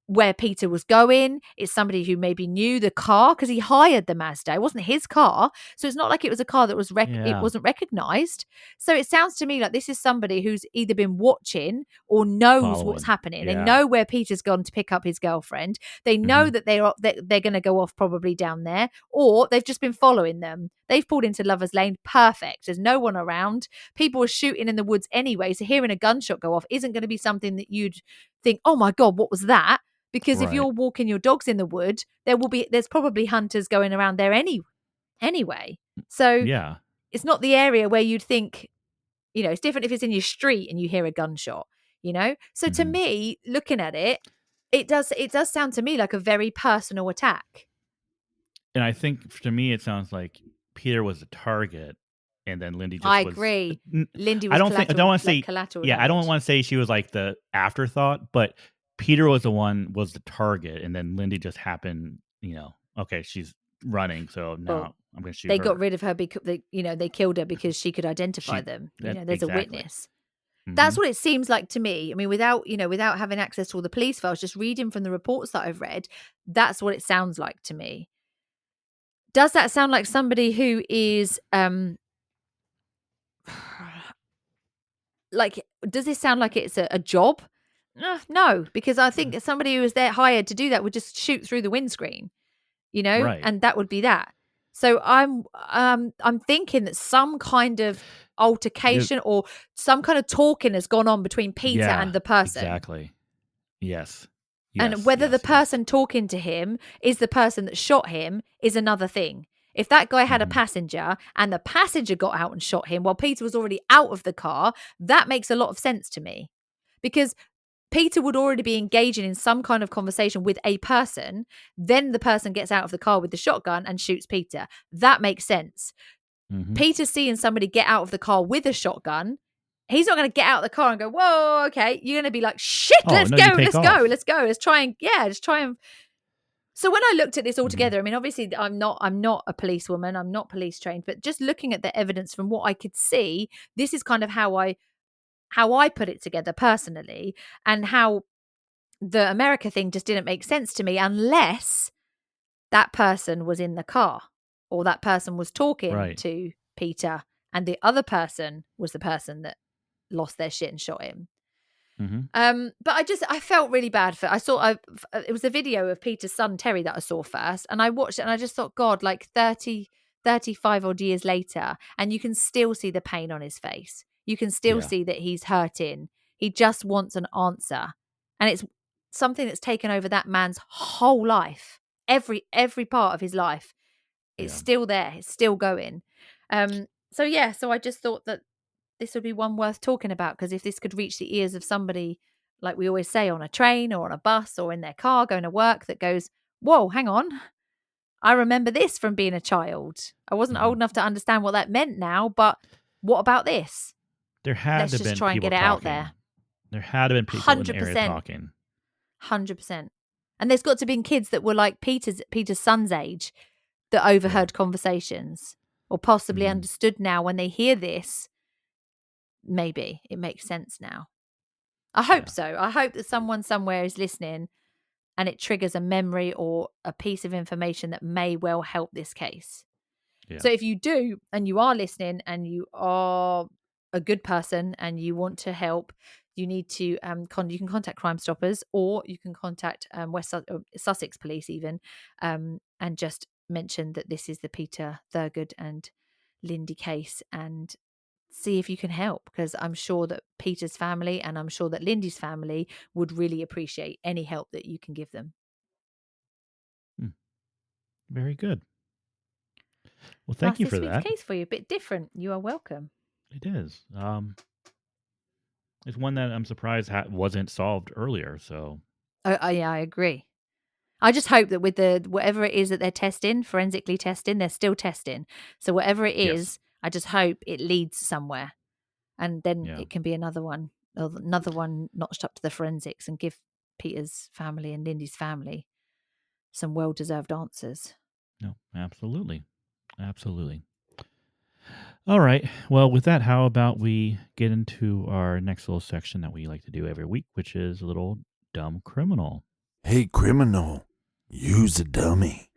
where Peter was going. It's somebody who maybe knew the car because he hired the Mazda. It wasn't his car. So it's not like it was a car that was it Yeah. wasn't recognized. So it sounds to me like this is somebody who's either been watching or knows what's Following. happening. They Yeah. know where Peter's gone to pick up his girlfriend. They know Mhm. that they're going to go off probably down there, or they've just been following them. They've pulled into Lover's Lane. Perfect. There's no one around. People are shooting in the woods anyway. So hearing a gunshot go off isn't going to be something that you'd think, oh my God, what was that? Because if Right. you're walking your dogs in the wood, there's probably hunters going around there anyway. So Yeah. it's not the area where you'd think, it's different if it's in your street and you hear a gunshot. So to Mhm. me, looking at it, it does sound to me like a very personal attack. And I think to me, it sounds like Peter was the target, and then Lindy I just was. agree. N Lindy I was don't think I don't wanna say collateral yeah, I don't damage. wanna say she was, like, the afterthought, but Peter was the target, and then Lindy just happened, "Okay, she's running, so Well, now I'm gonna shoot they got her." rid of her because they killed her because she could identify She them. that There's a exactly. witness. That's Mhm. what it seems like to me. I mean, without having access to all the police files, just reading from the reports that I've read, that's what it sounds like to me. Does that sound like somebody who is like does this sound like it's a job? No, because I think somebody who was there hired to do that would just shoot through the windscreen, Right. and that would be that. So I'm thinking that some kind of The altercation or some kind of talking has gone on between Peter Yeah, and the person. exactly. Yes. And Yes, whether the yes, yes. person talking to him is the person that shot him is another thing. If that guy had a Mhm. passenger and the passenger got out and shot him while Peter was already out of the car, that makes a lot of sense to me. Because Peter would already be engaging in some kind of conversation with a person. Then the person gets out of the car with the shotgun and shoots Peter. That makes sense. Mhm. Peter seeing somebody get out of the car with a shotgun, he's not going to get out of the car and go, whoa, okay. You're going to be like, shit, Oh, let's no, go, you take let's go, off. let's go. Let's try and, yeah, let's try and. So when I looked at this all Mhm. together, I mean, obviously I'm not a policewoman. I'm not police trained, but just looking at the evidence from what I could see, this is kind of how I put it together personally, and how the America thing just didn't make sense to me unless that person was in the car or that person was talking Right. to Peter and the other person was the person that lost their shit and shot him. Mhm. But I felt really bad for. It was a video of Peter's son Terry that I saw first, and I watched it and I just thought, God, like 35 odd years later, and you can still see the pain on his face. You can still Yeah. see that he's hurting. He just wants an answer, and it's something that's taken over that man's whole life. Every part of his life, it's Yeah. still there. It's still going. So yeah, so I just thought that this would be one worth talking about, because if this could reach the ears of somebody, like we always say, on a train or on a bus or in their car going to work, that goes, whoa, hang on, I remember this from being a child. I wasn't old enough to understand what that meant now, but what about this? There had Let's to have just been try and people get it out talking. there. There had to have been people in the area 100%. talking. 100%. And there's got to have been kids that were like Peter's son's age that overheard conversations or possibly understood now when they hear this. Maybe it makes sense now. I hope so. I hope that someone somewhere is listening and it triggers a memory or a piece of information that may well help this case. Yeah. So if you do, and you are listening and you are a good person and you want to help, you need to you can contact Crime Stoppers, or you can contact Sussex Police even, and just mention that this is the Peter Thurgood and Lindy case, and see if you can help, because I'm sure that Peter's family and I'm sure that Lindy's family would really appreciate any help that you can give them. Very good. Well, thank That's you this for week's that. case for you. A bit different. You are welcome. It is. It's one that I'm surprised wasn't solved earlier. So. Oh, yeah, I agree. I just hope that with the whatever it is that they're testing, forensically testing, they're still testing. So whatever it is, I just hope it leads somewhere, and then it can be another one notched up to the forensics and give Peter's family and Lindy's family some well-deserved answers. No, absolutely. Absolutely. All right. Well, with that, how about we get into our next little section that we like to do every week, which is a little dumb criminal. Hey, criminal, use a dummy.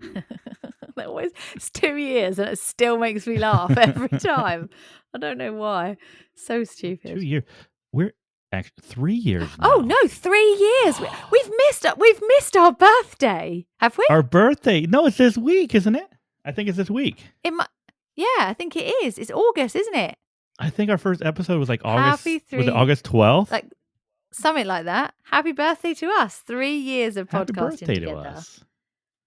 It's 2 years and it still makes me laugh every time. I don't know why. So stupid. 2 years. We're actually 3 years now. Oh no, 3 years. We've missed our birthday. Have we? Our birthday? No, it's this week, isn't it? I think it's this week. Yeah, I think it is. It's August, isn't it? I think our first episode was like August. Was it August 12th? Like something like that. Happy birthday to us. 3 years of Happy podcasting birthday together. to us.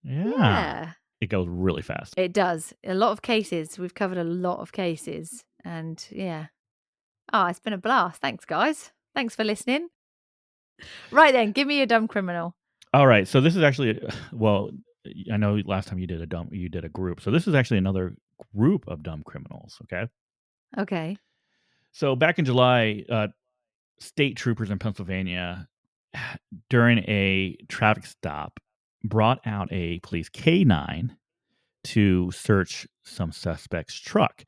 Yeah. It goes really fast. It does. A lot of cases. We've covered a lot of cases. And yeah. Oh, it's been a blast. Thanks, guys. Thanks for listening. Right then, give me a dumb criminal. All right. So this is actually, well, I know last time you did a group. So this is actually another group of dumb criminals. Okay. Okay. So back in July, state troopers in Pennsylvania, during a traffic stop, brought out a police K9 to search some suspect's truck.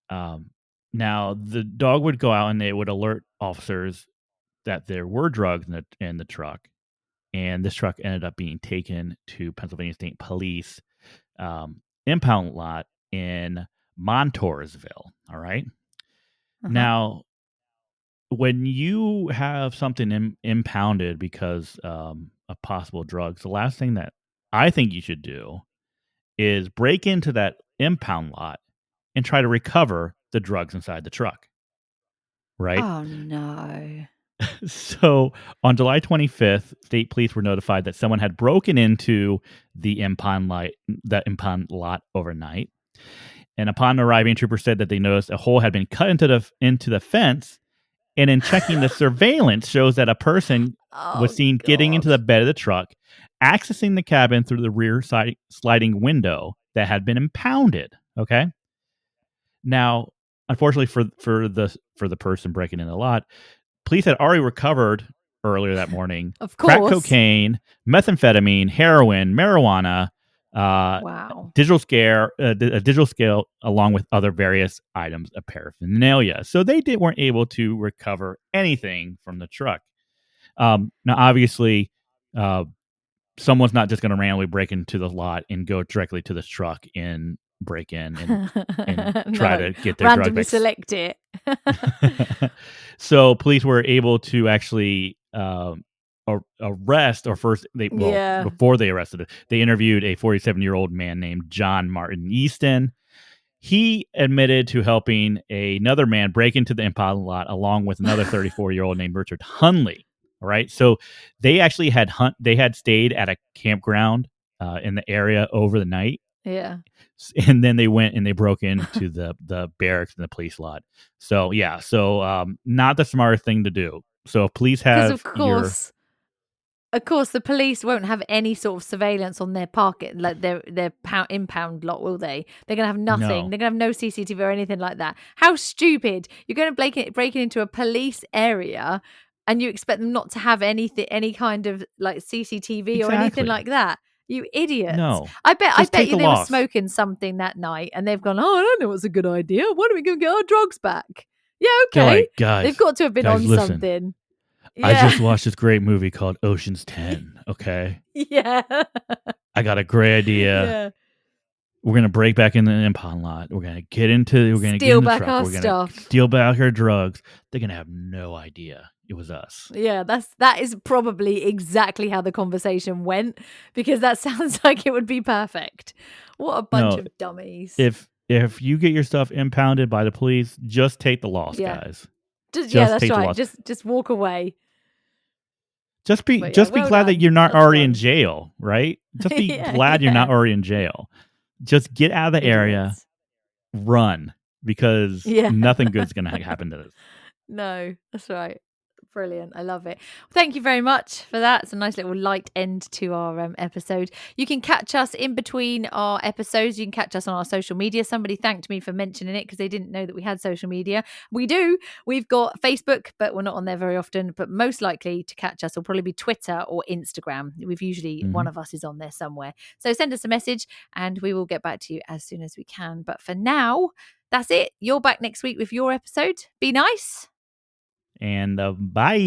Now, the dog would go out and they would alert officers that there were drugs in the truck. And this truck ended up being taken to Pennsylvania State Police impound lot in Montoursville. All right. Now, when you have something impounded because of possible drugs, the last thing that I think you should do is break into that impound lot and try to recover the drugs inside the truck. Right? Oh, no. So on July 25th, state police were notified that someone had broken into the impound lot overnight. And upon arriving, troopers said that they noticed a hole had been cut into the fence. And in checking the surveillance, shows that a person was seen getting into the bed of the truck, accessing the cabin through the rear sliding window that had been impounded. Okay. Now, unfortunately for the person breaking in the lot, police had already recovered earlier that morning of course, crack cocaine, methamphetamine, heroin, marijuana, wow, a digital scale, along with other various items of paraphernalia. So they weren't able to recover anything from the truck. Now, obviously, someone's not just going to randomly break into the lot and go directly to this truck and break in and try to get their randomly drug select it. So police were able to actually arrest, or before they arrested it, they interviewed a 47-year-old man named John Martin Easton. He admitted to helping another man break into the impound lot along with another 34-year-old named Richard Hunley. All right. So they actually had stayed at a campground in the area over the night. Yeah. And then they went and they broke into the barracks and the police lot. So, yeah. So, not the smartest thing to do. So if police have Of course, the police won't have any sort of surveillance on their parking, like their impound lot, will they? They're gonna have nothing. No. They're gonna have no CCTV or anything like that. How stupid! You're going to break it into a police area, and you expect them not to have any kind of like CCTV or anything Exactly. like that. You idiots! No. I bet Just you take the they were loss. smoking something that night, and they've gone, "Oh, I don't know what's a good idea. Why don't we go get our drugs back?" Yeah, They're okay. like, guys, They've got to have been guys, on listen. something. I Yeah. just watched this great movie called Ocean's 10. Okay. Yeah. I got a great idea. Yeah. We're gonna break back in the impound lot. We're gonna get in Steal the back truck. our We're gonna stuff. steal back our drugs. They're gonna have no idea it was us. Yeah, that is probably exactly how the conversation went, because that sounds like it would be perfect. What a bunch of dummies. If you get your stuff impounded by the police, just take the loss, Yeah. guys. Just take that's the right. loss. Just walk away. Just be But yeah, be well glad that done. you're not Well already in done. jail, right? Just be Yeah, glad you're not yeah. already in jail. Just get out of the area, Idiots. run, because Yeah. nothing good's gonna happen to this. No, that's right. Brilliant. I love it. Thank you very much for that. It's a nice little light end to our episode. You can catch us in between our episodes. You can catch us on our social media. Somebody thanked me for mentioning it because they didn't know that we had social media. We do. We've got Facebook, but we're not on there very often. But most likely to catch us will probably be Twitter or Instagram. We've usually, one of us is on there somewhere. So send us a message and we will get back to you as soon as we can. But for now, that's it. You're back next week with your episode. Be nice. And bye.